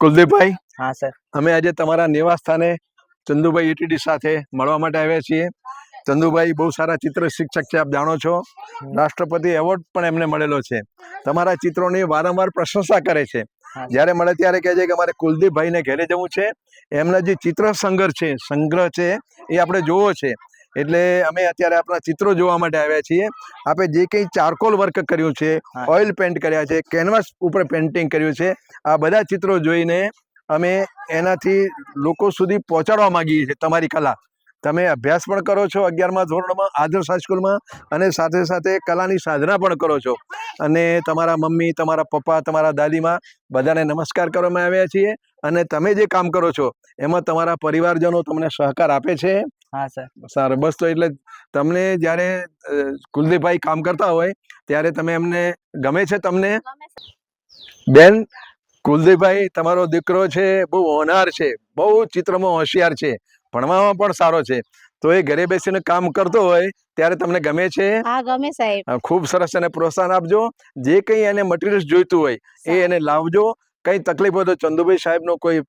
કુલદીપભાઈ, હા સર. અમે આજે તમારા નિવાસ સ્થાને ચંદુભાઈ ETD સાથે મળવા માટે આવ્યા છીએ. ચંદુભાઈ બહુ સારા ચિત્ર શિક્ષક છે, આપ જાણો છો. રાષ્ટ્રપતિ એવોર્ડ પણ એમને મળેલો છે. તમારા ચિત્રોની વારંવાર પ્રશંસા કરે છે. જ્યારે મળે ત્યારે કહે છે કે અમારે કુલદીપભાઈને ઘરે જવું છે, એમના જે ચિત્ર સંગ્રહ છે એ આપણે જોવો છે. એટલે અમે અત્યારે આપણા ચિત્રો જોવા માટે આવ્યા છીએ. આપણે જે કંઈ ચારકોલ વર્ક કર્યું છે, ઓઇલ પેન્ટ કર્યા છે, કેનવાસ ઉપર પેન્ટિંગ કર્યું છે, આ બધા ચિત્રો જોઈને અમે એનાથી લોકો સુધી પહોંચાડવા માંગીએ છીએ તમારી કલા. તમે અભ્યાસ પણ કરો છો 11મા ધોરણમાં આદર્શ હાઈસ્કૂલમાં, અને સાથે સાથે કલાની સાધના પણ કરો છો. અને તમારા મમ્મી, તમારા પપ્પા, તમારા દાદીમાં બધાને નમસ્કાર કરવામાં આવ્યા છીએ. અને તમે જે કામ કરો છો એમાં તમારા પરિવારજનો તમને સહકાર આપે છે. હા સર. સારું, બસ તો એટલે તમને જ્યારે કુલદીપભાઈ કામ કરતા હોય ત્યારે તમે એમને ગમે છે તમને? બેન, કુલદીપભાઈ તમારો દીકરો છે, બહુ હોનહાર છે, બહુ ચિત્રમાં હોશિયાર છે, ભણવામાં પણ સારો છે. તો એ ઘરે બેસીને કામ કરતો હોય ત્યારે તમને ગમે છે? હા, ગમે સાહેબ. ખૂબ સરસ. એને પ્રોત્સાહન આપજો. જે કંઈ એને મટીરિયલ્સ જોઈતું હોય એ એને લાવજો. કઈ તકલીફ હોય તો ચંદુભાઈ સાહેબનો કોઈ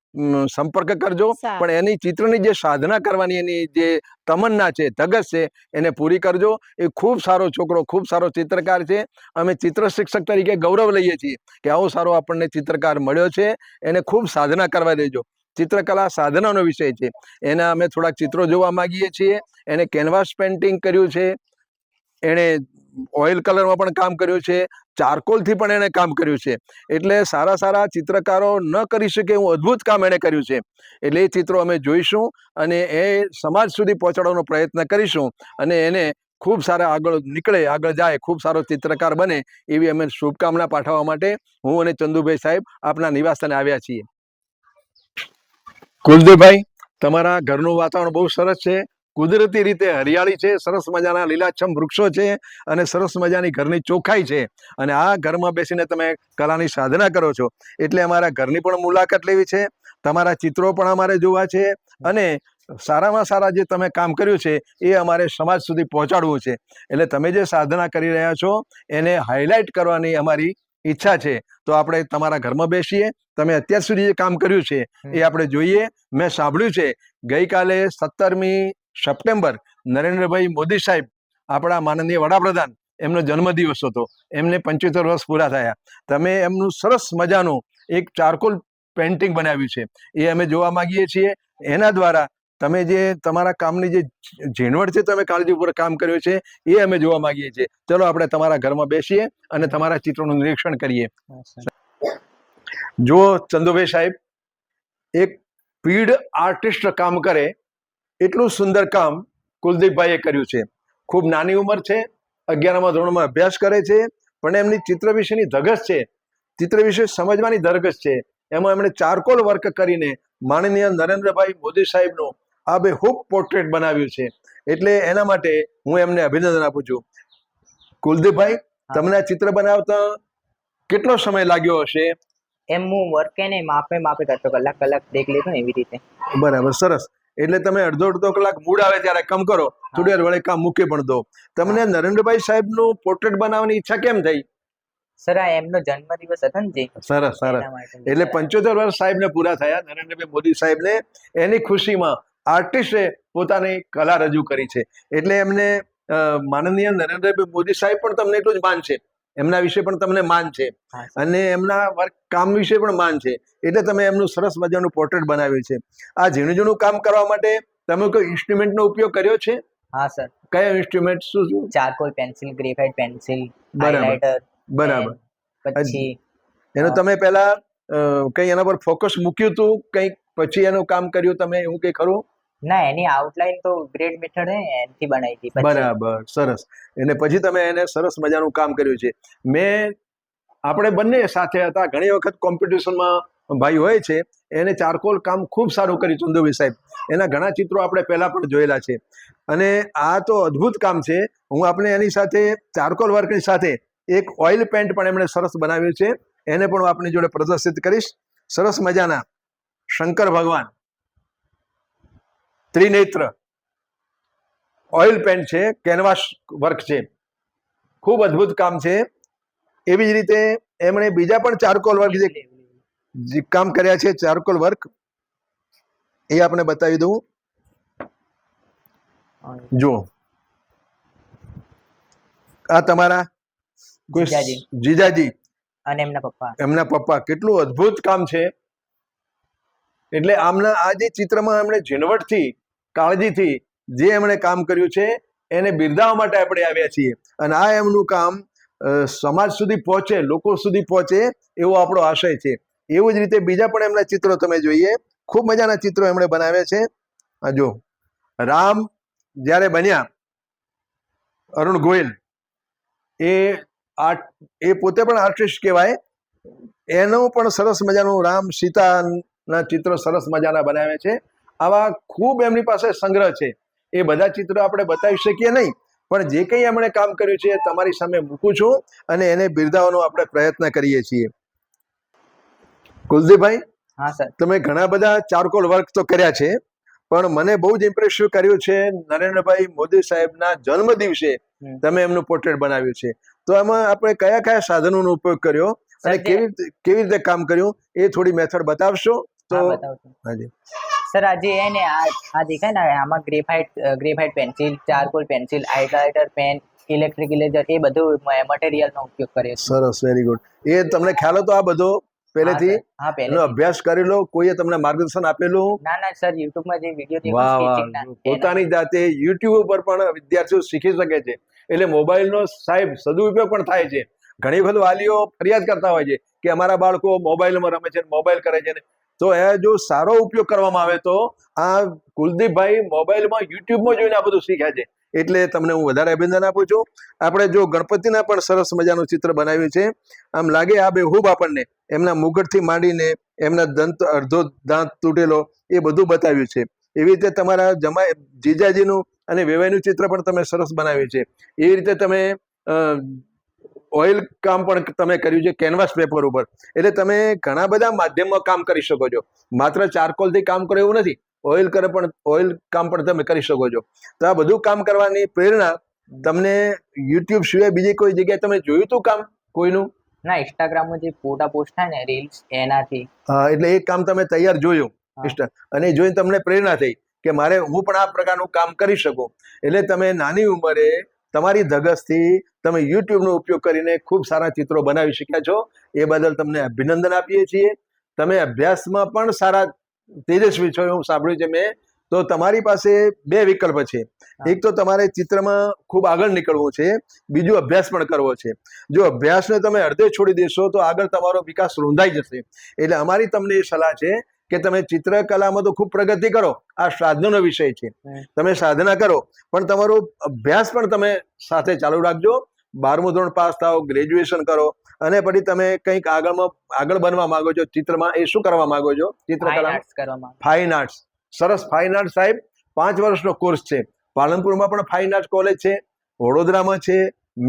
સંપર્ક કરજો. પણ એની ચિત્રની જે સાધના કરવાની એની જે તમન્ના છે, ધગસ છે, એને પૂરી કરજો. એ ખૂબ સારો છોકરો, ખૂબ સારો ચિત્રકાર છે. અમે ચિત્ર શિક્ષક તરીકે ગૌરવ લઈએ છીએ કે આવો સારો આપણને ચિત્રકાર મળ્યો છે. એને ખૂબ સાધના કરવા દેજો. ચિત્રકલા સાધનાનો વિષય છે. એના અમે થોડાક ચિત્રો જોવા માંગીએ છીએ. એને કેનવાસ પેન્ટિંગ કર્યું છે, એણે ઓઇલ કલરમાં પણ કામ કર્યું છે, ચારકોલથી પણ એણે કામ કર્યું છે. એટલે સારા સારા ચિત્રકારો ન કરી શકે એવું અદ્ભુત કામ એણે કર્યું છે. એટલે એ ચિત્રો અમે જોઈશું અને એ સમાજ સુધી પહોંચાડવાનો પ્રયત્ન કરીશું. અને એને ખૂબ સારા આગળ નીકળે, આગળ જાય, ખૂબ સારો ચિત્રકાર બને એવી અમે શુભકામના પાઠવવા માટે હું અને ચંદુભાઈ સાહેબ આપના નિવાસસ્થાને આવ્યા છીએ. કુલદીપભાઈ, તમારા ઘરનું વાતાવરણ બહુ સરસ છે. કુદરતી રીતે હરિયાળી છે, સરસ મજાના લીલાછમ વૃક્ષો છે, અને સરસ મજાની ઘરની ચોખ્ખાઈ છે. અને આ ઘરમાં બેસીને તમે કલાની સાધના કરો છો એટલે અમારા ઘરની પણ મુલાકાત લેવી છે. તમારા ચિત્રો પણ અમારે જોવા છે. અને સારામાં સારા જે તમે કામ કર્યું છે એ અમારે સમાજ સુધી પહોંચાડવું છે. એટલે તમે જે સાધના કરી રહ્યા છો એને હાઇલાઇટ કરવાની અમારી ઈચ્છા છે. તો આપણે તમારા ઘરમાં બેસીએ, તમે અત્યાર સુધી જે કામ કર્યું છે એ આપણે જોઈએ. મેં સાંભળ્યું છે ગઈકાલે 17મી સપ્ટેમ્બર નરેન્દ્રભાઈ મોદી સાહેબ, આપણા માનનીય વડાપ્રધાન, એમનો જન્મદિવસ હતો. એમને 75 વર્ષ પૂરા થયા. તમે એમનું સરસ મજાનું એક ચારકોલ પેન્ટિંગ બનાવ્યું છે, એ અમે જોવા માંગીએ છીએ. એના દ્વારા તમે જે તમારા કામની જે ઝીણવટ છે, તમે કાળજીપૂર્વક કામ કર્યું છે, એ અમે જોવા માંગીએ છીએ. ચલો આપણે તમારા ઘરમાં બેસીએ અને તમારા ચિત્રોનું નિરીક્ષણ કરીએ. જો ચંદુભાઈ સાહેબ, એક પીઢ આર્ટિસ્ટ કામ કરે એટલું સુંદર કામ કુલદીપભાઈએ કર્યું છે. ખૂબ નાની ઉંમર છે, 11મા ધોરણમાં અભ્યાસ કરે છે, પણ એમની ચિત્ર વિશેની ધગસ છે, ચિત્ર વિશે સમજવાની ધગસ છે. એમાં એમણે ચારકોલ વર્ક કરીને માનનીય નરેન્દ્રભાઈ મોદી સાહેબનું આબેહૂબ પોર્ટ્રેટ બનાવ્યું છે. એટલે એના માટે હું એમને અભિનંદન આપું છું. કુલદીપભાઈ, તમને આ ચિત્ર બનાવતા કેટલો સમય લાગ્યો હશે? એમ હું વર્કે ને માપે કરતો, કલાક બ્રેક લેતો ને એવી રીતે. બરાબર, સરસ. એટલે તમે અડધો કલાક મૂડ આવે ત્યારે કામ કરો, થોડી વાર વડે કામ મૂકી પણ દો. તમને નરેન્દ્રભાઈ સાહેબનું પોર્ટ્રેટ બનાવવાની ઈચ્છા કેમ થઈ? સર, આ એમનો જન્મદિવસ હતો ને. સરસ સરસ. એટલે 75 વર્ષ સાહેબને પૂરા થયા, નરેન્દ્રભાઈ મોદી સાહેબને. એની ખુશીમાં આર્ટિસ્ટે પોતાની કલા રજૂ કરી છે. એટલે એમને માનનીય નરેન્દ્રભાઈ મોદી સાહેબ પણ તમને એટલું જ માન છે, એમના વિશે પણ તમને માન છે, અને એમના વર્ક કામ વિશે પણ માન છે. એટલે તમે એમનું સરસ મજાનું પોર્ટ્રેટ બનાવ્યું છે. આ ઝીણું કામ કરવા માટે તમે કોઈ ઇન્સ્ટ્રુમેન્ટનો ઉપયોગ કર્યો છે? હા સર. કયો ઇન્સ્ટ્રુમેન્ટ? શું? Charcoal pencil, graphite pencil, highlighter. બરાબર. પછી એનું તમે પહેલા કઈ એના પર ફોકસ મૂક્યું હતું, કંઈક પછી એનું કામ કર્યું તમે, એવું કઈ ખરું? ના, એની આઉટલાઈન તો ગ્રેડ મેથડ એનથી બનાવી હતી. બરાબર, સરસ. અને પછી તમે એને સરસ મજાનું કામ કર્યું છે. આપણે બંને સાથે હતા, ઘણી વખત કોમ્પિટિશનમાં ભાઈ હોય છે, એને ચારકોલ કામ ખૂબ સારું કર્યું ચંદુભાઈ સાહેબ. એના ઘણા ચિત્રો આપણે પહેલા પણ જોયેલા છે. અને આ તો અદ્ભુત કામ છે. હું આપણે એની સાથે ચારકોલ વર્કની સાથે એક ઓઇલ પેન્ટ પણ એમણે સરસ બનાવ્યું છે, એને પણ આપની જોડે પ્રદર્શિત કરીશ. સરસ મજાના શંકર ભગવાન ત્રિનેત્ર ઓઇલ પેન્ટ છે, કેનવાસ વર્ક છે, ખૂબ અદ્ભુત કામ છે. એવી જ રીતે એમણે બીજા પણ ચારકોલ વર્ક છે. જે કામ કર્યા છે ચારકોલ વર્ક એ આપણે બતાવી દઉં. જો આ તમારા કોઈ જીજાજી. જીજાજી, અને એમના પપ્પા, કેટલું અદ્ભુત કામ છે. એટલે આમના આ જે ચિત્રમાં એમણે ઝીણવટથી, કાળજીથી જે એમણે કામ કર્યું છે એને બિરદાવવા માટે આપણે આવ્યા છીએ. અને આ એમનું કામ સમાજ સુધી પહોંચે, લોકો સુધી પહોંચે એવો આપણો આશય છે. એવું જ રીતે બીજા પણ એમના ચિત્રો તમે જોઈએ, ખૂબ મજાના ચિત્રો એમણે બનાવ્યા છે. આ જો રામ જ્યારે બન્યા, અરુણ ગોયલ એ પોતે પણ આર્ટિસ્ટ કહેવાય. એનું પણ સરસ મજાનું રામ સીતાના ચિત્રો સરસ મજાના બનાવે છે. આવા ખૂબ એમની પાસે સંગ્રહ છે. એ બધા ચિત્રો આપણે બતાવી શકીએ નહીં, પણ જે કંઈ એમણે કામ કર્યું છે તમારી સામે મૂકું છું અને એને બિરદાવવાનો આપણે પ્રયત્ન કરીએ છીએ. કુલદીપભાઈ, હા સર. તમે ઘણા બધા ચારકોલ વર્ક તો કર્યા છે, પણ મને બહુ જ ઇમ્પ્રેસિવ કર્યું છે નરેન્દ્રભાઈ મોદી સાહેબના જન્મ દિવસે તમે એમનું પોર્ટ્રેટ બનાવ્યું છે. તો એમાં આપણે કયા કયા સાધનોનો ઉપયોગ કર્યો અને કેવી રીતે કામ કર્યું એ થોડી મેથડ બતાવશો? તો હાજી સર, આજે હે ને આ દેખાય ને આમાં graphite pencil, charcoal pencil, highlighter pen, electric eraser એ બધું મટીરિયલનો ઉપયોગ કર્યો છે. સરસ, વેરી ગુડ. એ તમને ખ્યાલ હતો આ બધો પહેલેથી? એનો અભ્યાસ કરેલો? કોઈએ તમને માર્ગદર્શન આપેલું? ના સર, યુટ્યુબમાં જે વિડીયો વાહ વાહ, પોતાની જાતે યુટ્યુબ ઉપર પણ વિદ્યાર્થીઓ શીખી શકે છે. એટલે મોબાઈલનો સાહેબ સદુપયોગ પણ થાય છે. ઘણી વખત વાલીઓ ફરિયાદ કરતા હોય છે કે અમારા બાળકો મોબાઈલમાં રમે છે, મોબાઈલ કરે છે. તો એ જો સારો ઉપયોગ કરવામાં આવે તો આ કુલદીપભાઈ મોબાઈલમાં યુટ્યુબમાં જોઈને આ બધું શીખ્યા છે. એટલે તમને હું વધારે અભિનંદન આપું છું. આપણે જો ગણપતિના પણ સરસ મજાનું ચિત્ર બનાવ્યું છે. આમ લાગે આ બેહૂબ આપણને એમના મુગટથી માંડીને એમના દંત, અડધો દાંત તૂટેલો, એ બધું બતાવ્યું છે. એવી રીતે તમારા જીજાજીનું અને વેવાઈનું ચિત્ર પણ તમે સરસ બનાવ્યું છે. એવી રીતે તમે ઓઇલ કામ પણ તમે કર્યું છે કેનવાસ પેપર ઉપર. એટલે તમે ઘણા બધા માધ્યમમાં કામ કરી શકો છો. માત્ર ચારકોલથી કામ કરો એવું નથી, ઓઇલ કામ પણ તમે કરી શકો છો. તો આ બધું કામ કરવાની પ્રેરણા તમને યુટ્યુબ સિવાય બીજી કોઈ જગ્યાએ તમે જોયું હતું કામ કોઈનું? ના, ઇન્સ્ટાગ્રામમાં જે ફોટા પોસ્ટ થાય ને રીલ્સ, એનાથી. હા, એટલે એ કામ તમે તૈયાર જોયું અને જોઈને તમને પ્રેરણા થઈ કે મારે હું પણ આ પ્રકારનું કામ કરી શકું. એટલે તમે નાની ઉંમરે તમારી ધગસથી તમે યુટ્યુબનો ઉપયોગ કરીને ખૂબ સારા ચિત્રો બનાવી શક્યા છો. એ બદલ તમને અભિનંદન આપીએ છીએ. તમે અભ્યાસમાં પણ સારા તેજસ્વી છો એવું સાંભળ્યું છે મેં. તો તમારી પાસે બે વિકલ્પ છે. એક તો તમારે ચિત્રમાં ખૂબ આગળ નીકળવું છે, બીજું અભ્યાસ પણ કરવો છે. જો અભ્યાસને તમે અડધે છોડી દેશો તો આગળ તમારો વિકાસ રૂંધાઈ જશે. એટલે અમારી તમને એ સલાહ છે કે તમે ચિત્રકલામાં તો ખૂબ પ્રગતિ કરો, આ સાધનોનો વિષય છે, તમે સાધના કરો, પણ તમારો અભ્યાસ પણ તમે સાથે ચાલુ રાખજો. 12મું ધોરણ પાસ થાઓ, ગ્રેજ્યુએશન કરો અને પછી તમે કંઈક આગળ બનવા માંગો છો ચિત્રમાં, એ શું કરવા માંગો છો? ચિત્રકલા, ફાઇન આર્ટ્સ. સરસ. ફાઇન આર્ટ્સ સાહેબ 5 વર્ષનો કોર્સ છે. પાલનપુરમાં પણ ફાઇન આર્ટ્સ કોલેજ છે, વડોદરામાં છે,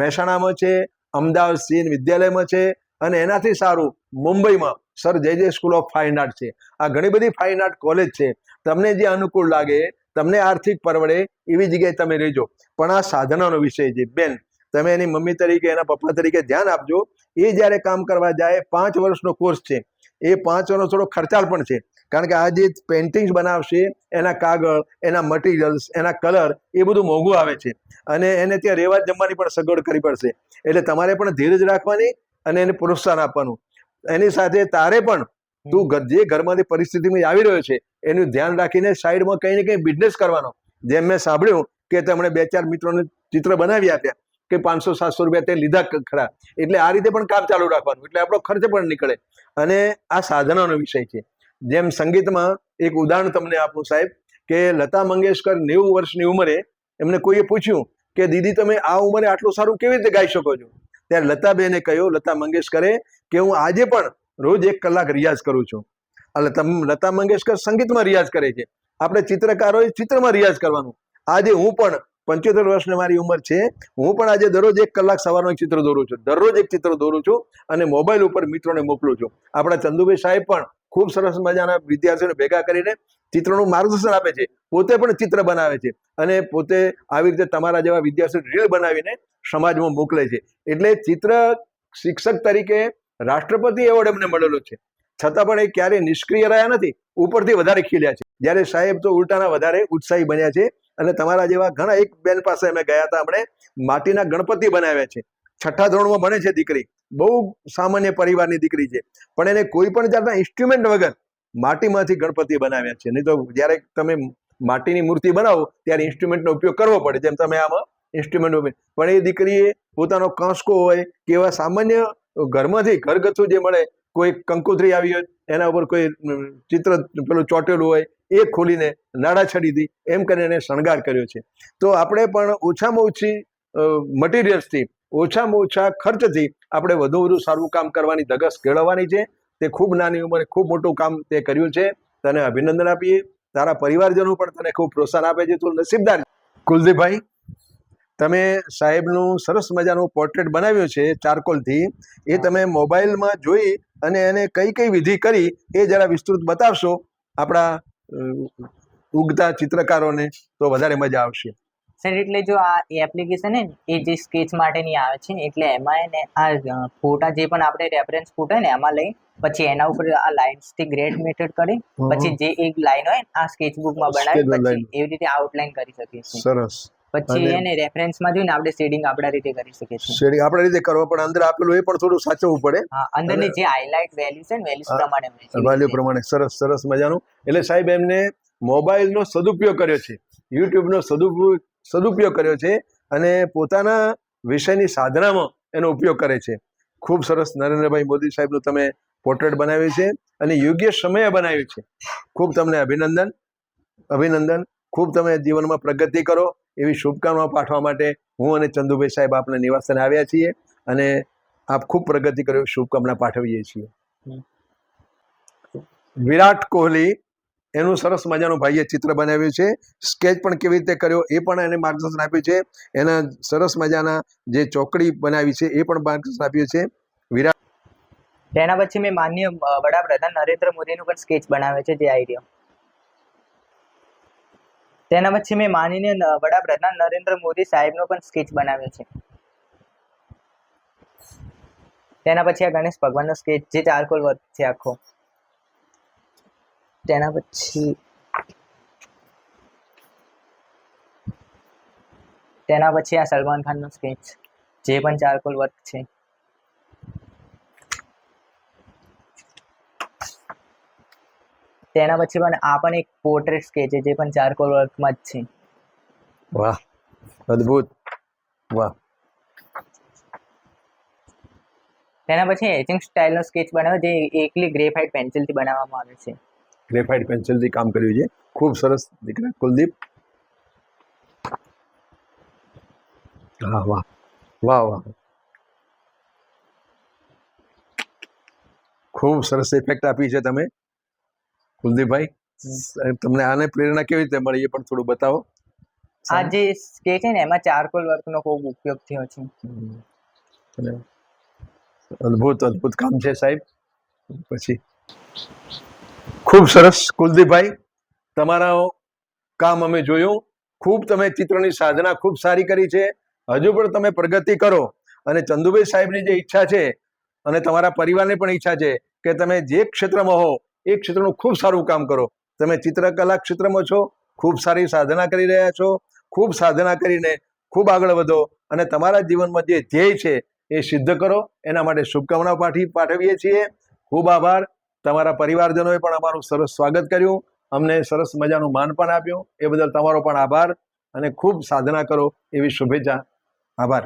મહેસાણામાં છે, અમદાવાદ સીએન વિદ્યાલયમાં છે, અને એનાથી સારું મુંબઈમાં સર જે સ્કૂલ ઓફ ફાઇન આર્ટ છે. આ ઘણી બધી ફાઇન આર્ટ કોલેજ છે. તમને જે અનુકૂળ લાગે, તમને આર્થિક પરવડે એવી જગ્યાએ તમે રહેજો. પણ આ સાધનાનો વિષય છે બેન. તમે એની મમ્મી તરીકે, એના પપ્પા તરીકે ધ્યાન આપજો. એ જ્યારે કામ કરવા જાય, 5 વર્ષનો કોર્સ છે. એ 5 વર્ષનો થોડો ખર્ચાળ પણ છે, કારણ કે આ જે પેઇન્ટિંગ્સ બનાવશે, એના કાગળ, એના મટીરિયલ્સ, એના કલર, એ બધું મોંઘું આવે છે. અને એને ત્યાં રહેવા જમવાની પણ સગવડ કરવી પડશે. એટલે તમારે પણ ધીરજ રાખવાની અને એને પ્રોત્સાહન આપવાનું. એની સાથે તારે પણ તું જે ઘરમાંથી પરિસ્થિતિમાં આવી રહ્યો છે એનું ધ્યાન રાખીને સાઈડમાં કંઈ ને કંઈ બિઝનેસ કરવાનો. જેમ મેં સાંભળ્યું કે તમને 2-4 મિત્રોને ચિત્ર બનાવી આપ્યા કે 500-700 રૂપિયા તે લીધા ખરા. એટલે આ રીતે પણ કામ ચાલુ રાખવાનું, એટલે આપણો ખર્ચ પણ નીકળે. અને આ સાધનાનો વિષય છે. જેમ સંગીતમાં એક ઉદાહરણ તમને આપું સાહેબ, કે લતા મંગેશકર 90 વર્ષની ઉંમરે એમને કોઈએ પૂછ્યું કે દીદી તમે આ ઉંમરે આટલું સારું કેવી રીતે ગાઈ શકો છો? ત્યારે લતાબેને કહ્યું, લતા મંગેશકરે, કે હું આજે પણ રોજ 1 કલાક રિયાઝ કરું છું. લતા મંગેશકર સંગીતમાં રિયાઝ કરે છે. આપણે ચિત્રકારોએ ચિત્રમાં રિયાઝ કરવાનું. આજે હું પણ 75 વર્ષની મારી ઉંમર છે, હું પણ આજે દરરોજ 1 કલાક સવારનો એક ચિત્ર દોરું છું, દરરોજ એક ચિત્ર દોરું છું અને મોબાઈલ ઉપર મિત્રોને મોકલું છું. આપણા ચંદુભાઈ સાહેબ પણ ખૂબ સરસ મજાના વિદ્યાર્થીઓને ભેગા કરીને ચિત્રનું માર્ગદર્શન આપે છે. પોતે પણ ચિત્ર બનાવે છે અને પોતે આવી રીતે તમારા જેવા વિદ્યાર્થીઓ રીલ બનાવીને સમાજમાં મોકલે છે. એટલે ચિત્ર શિક્ષક તરીકે રાષ્ટ્રપતિ એવોર્ડ એમને મળેલો છે. છતાં પણ એ ક્યારેય નિષ્ક્રિય રહ્યા નથી, ઉપરથી વધારે ખીલ્યા છે. જ્યારે સાહેબ તો ઉલટાના વધારે ઉત્સાહી બન્યા છે. અને તમારા જેવા ઘણા, એક બેન પાસે અમે ગયા હતા, આપણે માટીના ગણપતિ બનાવ્યા છે. 6ઠ્ઠા ધોરણમાં ભણે છે દીકરી, બહુ સામાન્ય પરિવારની દીકરી છે, પણ એને કોઈ પણ જાતના ઇન્સ્ટ્રુમેન્ટ વગર માટીમાંથી ગણપતિ બનાવ્યા છે. નહીં તો જ્યારે તમે માટીની મૂર્તિ બનાવો ત્યારે ઇન્સ્ટ્રુમેન્ટનો ઉપયોગ કરવો પડે, જેમ તમે આમાં ઇન્સ્ટ્રુમેન્ટ, પણ એ દીકરીએ પોતાનો કાંસકો હોય કે એવા સામાન્ય ઘરમાંથી ઘરગથ્થુ જે મળે, કોઈ કંકોત્રી આવી હોય એના ઉપર કોઈ ચિત્ર પેલું ચોટેલું હોય એ ખોલીને નાડા છડીથી એમ કરીને એને શણગાર કર્યો છે. તો આપણે પણ ઓછામાં ઓછી મટીરિયલ્સથી, ઓછામાં ઓછા ખર્ચથી આપણે વધુ સારું કામ કરવાની ધગશ કેળવવાની છે. તે ખૂબ નાની ઉંમરે ખૂબ મોટું કામ તે કર્યું છે. તને અભિનંદન આપીએ. તારા પરિવારજનો પણ તને ખૂબ પ્રોત્સાહન આપે છે. તું નસીબદાર. કુલદીપભાઈ, તમે સાહેબનું સરસ મજાનું પોર્ટ્રેટ બનાવ્યું છે ચારકોલથી, એ તમે મોબાઈલમાં જોઈ અને એને કઈ કઈ વિધિ કરી એ જરા વિસ્તૃત બતાવશો આપણા ઉગતા ચિત્રકારોને, તો વધારે મજા આવશે. સર એટલે જો આ એપ્લિકેશન ને એ જે સ્કેચ માટેની આવે છે, એટલે એમાં ને આ ફોટા જે પણ આપણે રેફરન્સ ફોટો ને એમાં લઈ પછી એના ઉપર આ લાઇન્સ થી ગ્રેડ મેથડ કરી પછી જે એક લાઈન હોય આ સ્કેચ બુકમાં બનાવી પછી એવી રીતે આઉટલાઈન કરી શકીએ છીએ. સરસ. પછી એને રેફરન્સમાં જોઈને આપણે શેડિંગ આપણા રીતે કરી શકીએ છીએ. શેડિંગ આપણા રીતે કરવો, પણ અંદર આપેલું એ પણ થોડું સાચવવું પડે. હા, અંદરની જે હાઇલાઇટ વેલ્યુ છે ને વેલ્યુઝ પ્રમાણે વેલ્યુ પ્રમાણે. સરસ સરસ મજાનું. એટલે સાહેબ એમને મોબાઈલનો સદુપયોગ કર્યો છે, યુટ્યુબનો સદુપયોગ કર્યો છે અને પોતાના વિષયની સાધનામાં એનો ઉપયોગ કરે છે. ખૂબ સરસ. નરેન્દ્રભાઈ મોદી સાહેબનું તમે પોર્ટ્રેટ બનાવ્યું છે અને યોગ્ય સમયે બનાવ્યું છે. ખૂબ તમને અભિનંદન. ખૂબ તમે જીવનમાં પ્રગતિ કરો એવી શુભકામનાઓ પાઠવા માટે હું અને ચંદુભાઈ સાહેબ આપના નિવાસસ્થાને આવ્યા છીએ અને આપ ખૂબ પ્રગતિ કરો એવી શુભકામના પાઠવીએ છીએ. વિરાટ કોહલી, એનું સરસ મજાનું ભાઈએ ચિત્ર બનાવ્યું છે. સ્કેચ પણ કેવી રીતે કર્યો એ પણ એને માર્ગદર્શન આપ્યું છે. એના સરસ મજાના જે ચોકડી બનાવી છે એ પણ માર્ગદર્શન આપ્યું છે. વિરાટ. તેના પછી મેં માનનીય વડાપ્રધાન નરેન્દ્ર મોદીનું પણ સ્કેચ બનાવે છે, જે આવી રહ્યો. તેના પછી મેં માનનીય વડાપ્રધાન નરેન્દ્ર મોદી સાહેબનો પણ સ્કેચ બનાવ્યો છે. તેના પછી આ ગણેશ ભગવાનનો સ્કેચ જે ચારકોલ વર્ક છે આખો. તેના પછી આ સલમાન ખાનનો સ્કેચ જે પણ ચારકોલ વર્ક છે. તેના પછી પણ આ પણ એક પોર્ટ્રેટ સ્કેચ છે જે પણ ચારકોલ વર્કમાં જ છે. વાહ, અદ્ભુત. વાહ. તેના પછી એચિંગ સ્ટાઇલનો સ્કેચ બનાવ્યો જે એકલી ગ્રેફાઇટ પેન્સિલથી બનાવવામાં આવે છે. ગ્રેફાઇટ પેન્સિલથી કામ કર્યું છે. ખૂબ સરસ દીકરા કુલદીપ. હા, વાહ વાહ વાહ. ખૂબ સરસ ઇફેક્ટ આપી છે તમે કુલદીપભાઈ. તમને આને પ્રેરણા કેવી રીતે મળી એ પણ થોડું બતાવો. આ જે સ્કેચ છે ને એમાં ચારકોલ વર્કનો ખૂબ ઉપયોગ થયો છે. અદ્ભુત કામ છે સાહેબ. પછી ખૂબ સરસ કુલદીપભાઈ, તમારા કામ અમે જોયું. ખૂબ તમે ચિત્રની સાધના ખૂબ સારી કરી છે. હજુ પણ તમે પ્રગતિ કરો અને ચંદુભાઈ સાહેબની જે ઈચ્છા છે અને તમારા પરિવારની પણ ઈચ્છા છે કે તમે જે ક્ષેત્રમાં હો એ ક્ષેત્રનું ખૂબ સારું કામ કરો. તમે ચિત્રકલા ક્ષેત્રમાં છો, ખૂબ સારી સાધના કરી રહ્યા છો. ખૂબ સાધના કરીને ખૂબ આગળ વધો અને તમારા જીવનમાં જે ધ્યેય છે એ સિદ્ધ કરો. એના માટે શુભકામનાઓ પાઠવીએ છીએ. ખૂબ આભાર. તમારા પરિવારજનોએ પણ અમારું સરસ સ્વાગત કર્યું, અમને સરસ મજાનું માનપાન આપ્યું, એ બદલ તમારો પણ આભાર અને ખૂબ સાધના કરો એવી શુભેચ્છા. આભાર.